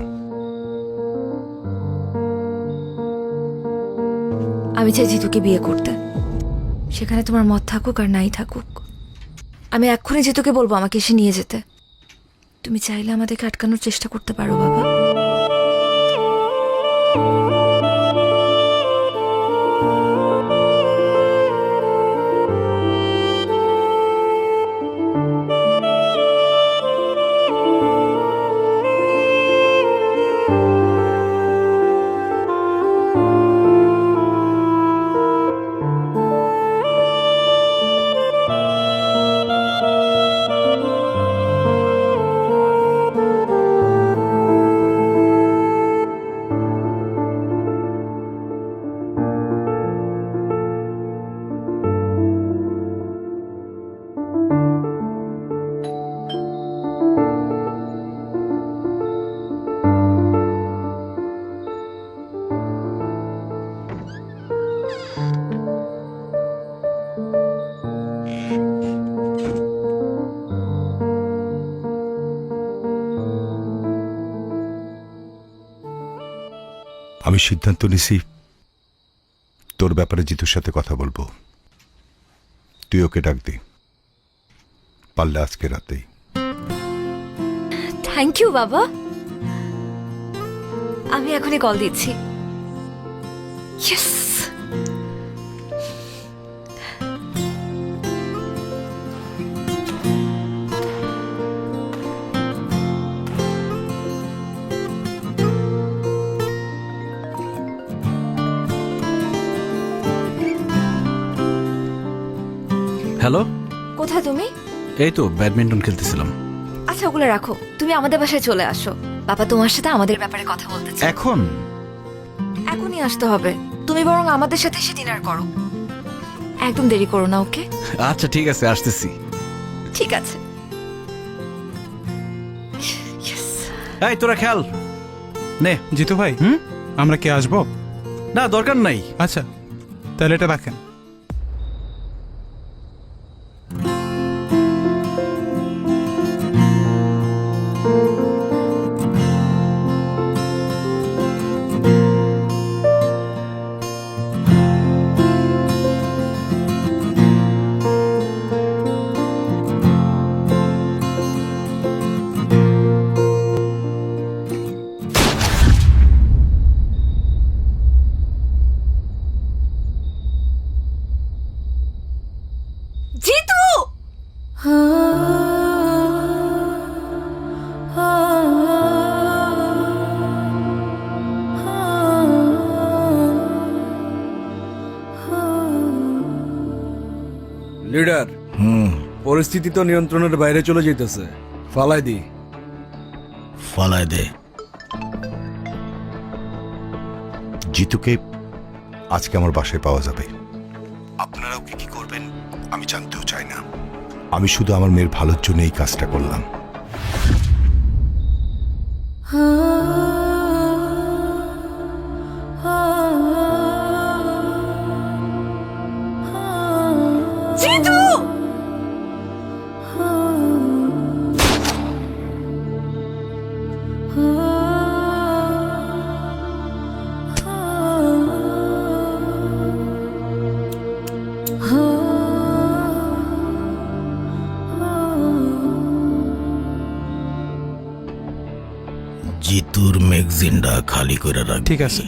আমি চাই জিতুকে বিয়ে করতে, সেখানে তোমার মত থাকুক আর নাই থাকুক। আমি এক্ষুনি জিতুকে বলবো আমাকে এসে নিয়ে যেতে। তুমি চাইলে আমাদেরকে আটকানোর চেষ্টা করতে পারো বাবা। আমি সিদ্ধান্ত নিছি তোর ব্যাপারে জিতুর সাথে কথা বলবো। তুই ওকে ডাক দে, পারলে আজকে রাতেই। থ্যাংক ইউ বাবা, আমি এখনই কল দিচ্ছি। ইয়েস। হ্যালো, কোথায় তুমি? এই তো ব্যাডমিন্টন খেলতেছিলাম। আচ্ছা ওগুলো রাখো, তুমি আমাদের বাসায় চলে আসো। বাবা তোমার সাথে আমাদের ব্যাপারে কথা বলতে চায়। এখন এখনই আসতে হবে। তুমি বরং আমাদের সাথে এসে ডিনার করো, একদম দেরি করো না, ওকে? আচ্ছা ঠিক আছে, আসতেছি। ঠিক আছে। এই তোরা খেল নে। জিতু ভাই, হুম? আমরা কি আসবো? না, দরকার নাই। আচ্ছা, তাহলে এটা রাখেন। জিতু! লিডার, পরিস্থিতি তো নিয়ন্ত্রণের বাইরে চলে যেতেছে, ফালাই দি। ফালায় দে। জিতুকে আজকে আমার বাসায় পাওয়া যাবে। আপনারা ওকে কি করবেন আমি জানতেও চাই না। আমি শুধু আমার মেয়ের ভালোর জন্য এই কাজটা করলাম। জিতু! জিতুর ম্যাগজিনটা খালি করে রাখ। ঠিক আছে।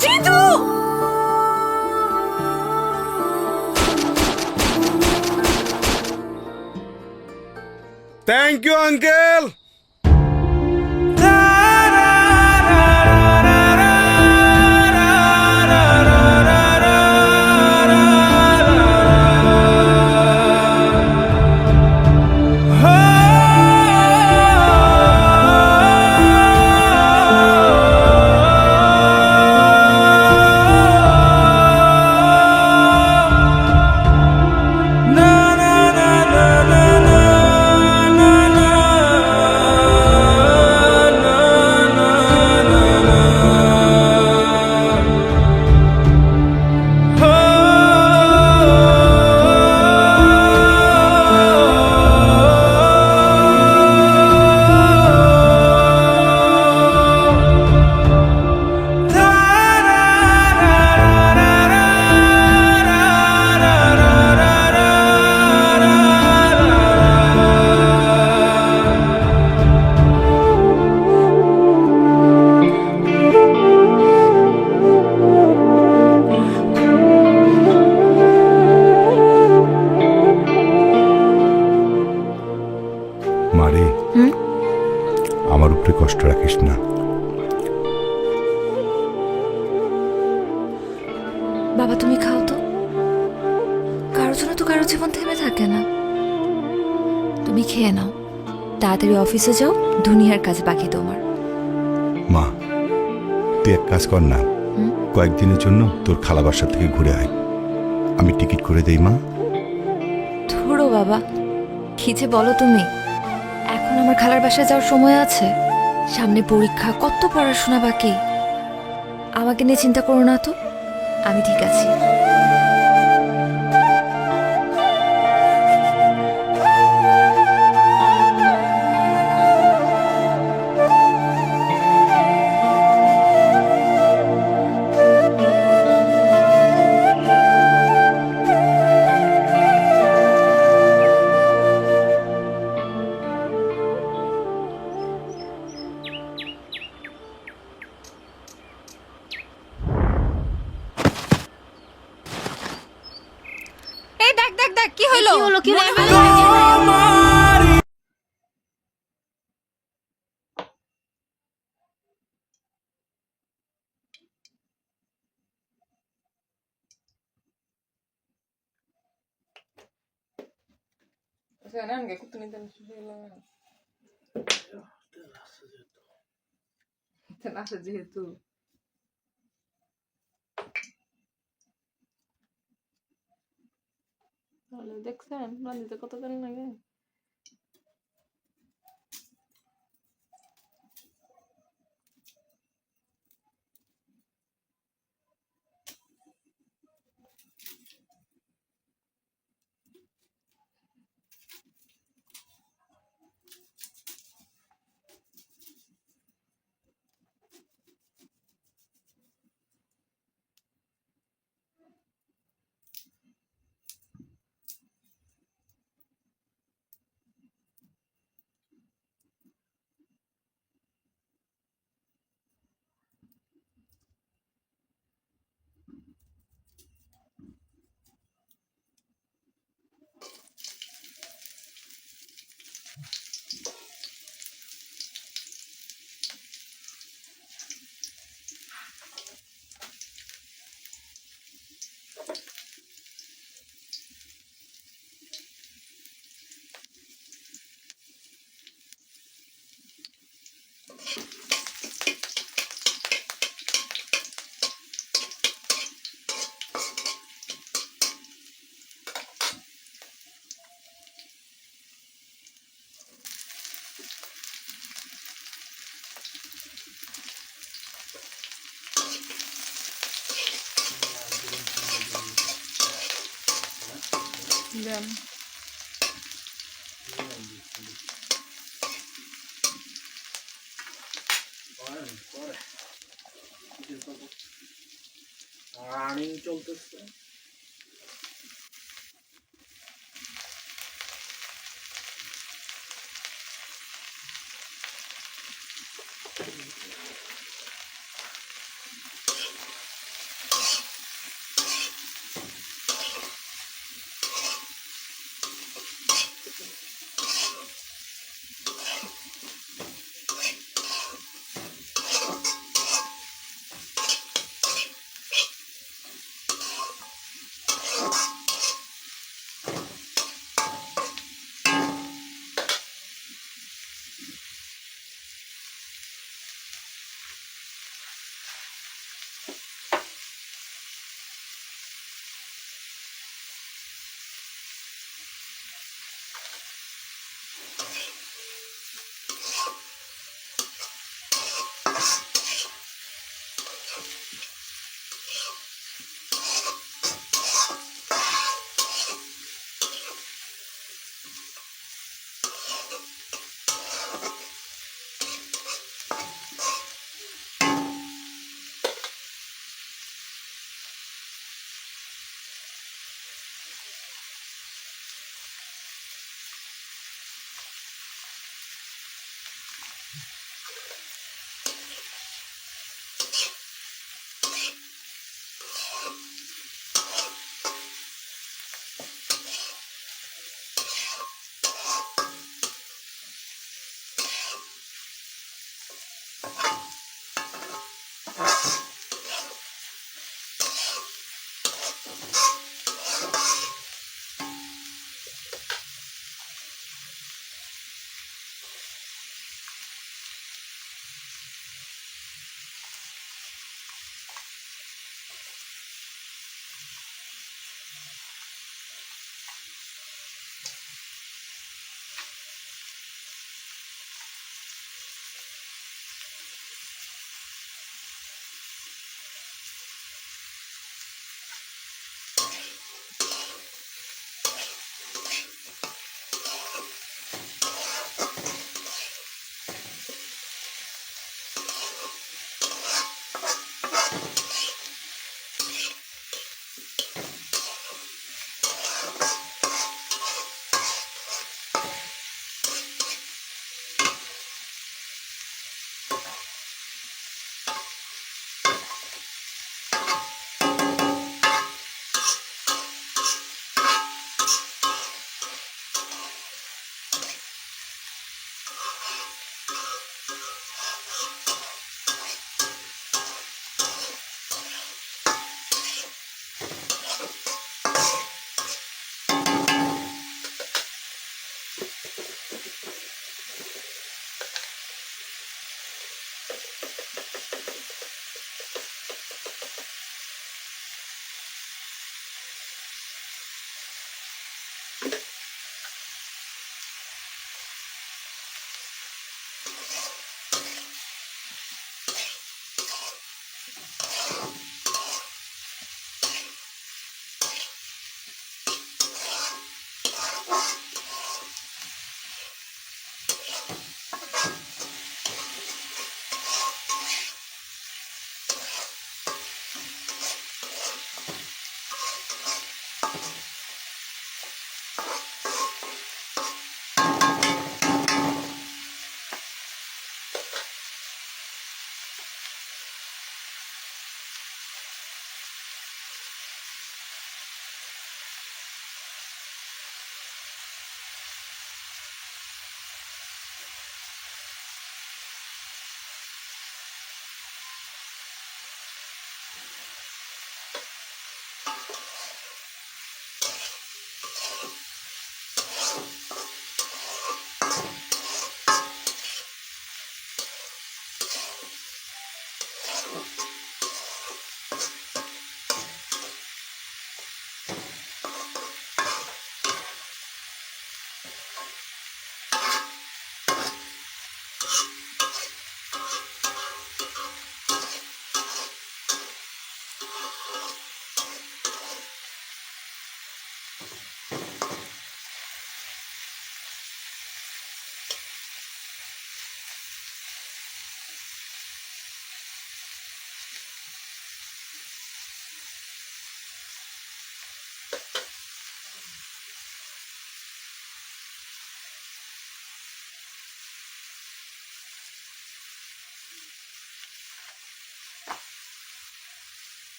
জিতু! Thank you uncle. মারে, আমার উপরে কষ্ট রাখিস না। বাবা তুমি খাও তো, কারোর জন্য তো কারো জীবন থেমে থাকে না। তুমি খেয়ে নাও, তাড়াতাড়ি অফিসে যাও, দুনিয়ার কাজ বাকি তোমার। মা, তুই এক কাজ কর না, কয়েকদিনের জন্য তোর খালা বাসা থেকে ঘুরে আয়। আমি টিকিট করে দেই মা। ধরো বাবা, কি যে বলো তুমি। এখন এখন আমার খালার বাসায় যাওয়ার সময় আছে? সামনে পরীক্ষা, কত পড়াশোনা বাকি। আমাকে নিয়ে চিন্তা করো না তো, আমি ঠিক আছি। এই দেখ দেখ দেখ, কি হলো? কি হলো, কি হলো? মনে হয়- যেহেতু দেখছেন নদীতে কত দিন লাগে। দেন